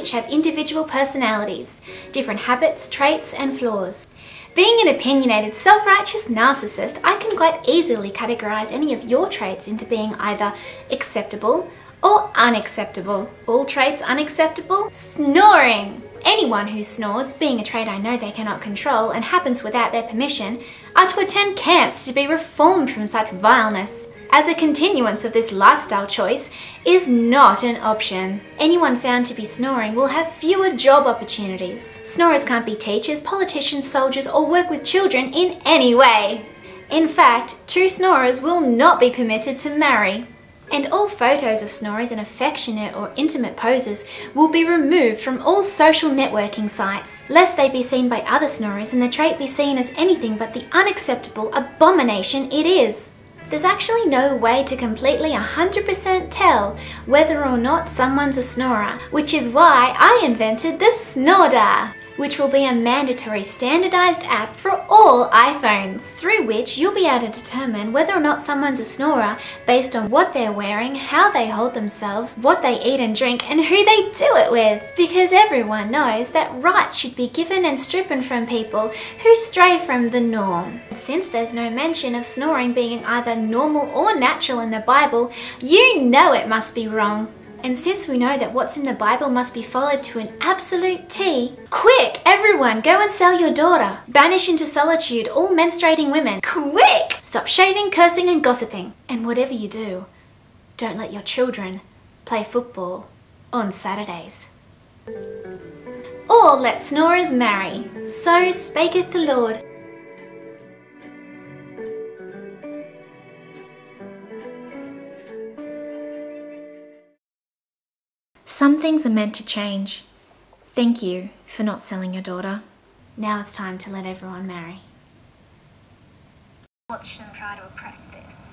each have individual personalities, different habits, traits and flaws. Being an opinionated, self-righteous narcissist, I can quite easily categorise any of your traits into being either acceptable or unacceptable. All traits unacceptable? Snoring! Anyone who snores, being a trait I know they cannot control and happens without their permission, are to attend camps to be reformed from such vileness, as a continuance of this lifestyle choice is not an option. Anyone found to be snoring will have fewer job opportunities. Snorers can't be teachers, politicians, soldiers, or work with children in any way. In fact, true snorers will not be permitted to marry. And all photos of snorers in affectionate or intimate poses will be removed from all social networking sites, lest they be seen by other snorers and the trait be seen as anything but the unacceptable abomination it is. There's actually no way to completely 100% tell whether or not someone's a snorer, which is why I invented the Snoredar, which will be a mandatory standardized app for all iPhones, through which you'll be able to determine whether or not someone's a snorer based on what they're wearing, how they hold themselves, what they eat and drink, and who they do it with. Because everyone knows that rights should be given and stripped from people who stray from the norm. Since there's no mention of snoring being either normal or natural in the Bible, you know it must be wrong. And since we know that what's in the Bible must be followed to an absolute T, quick, everyone, go and sell your daughter. Banish into solitude all menstruating women. Quick! Stop shaving, cursing and gossiping. And whatever you do, don't let your children play football on Saturdays. Or let snorers marry. So spaketh the Lord. Some things are meant to change. Thank you for not selling your daughter. Now it's time to let everyone marry. Watch them try to oppress this.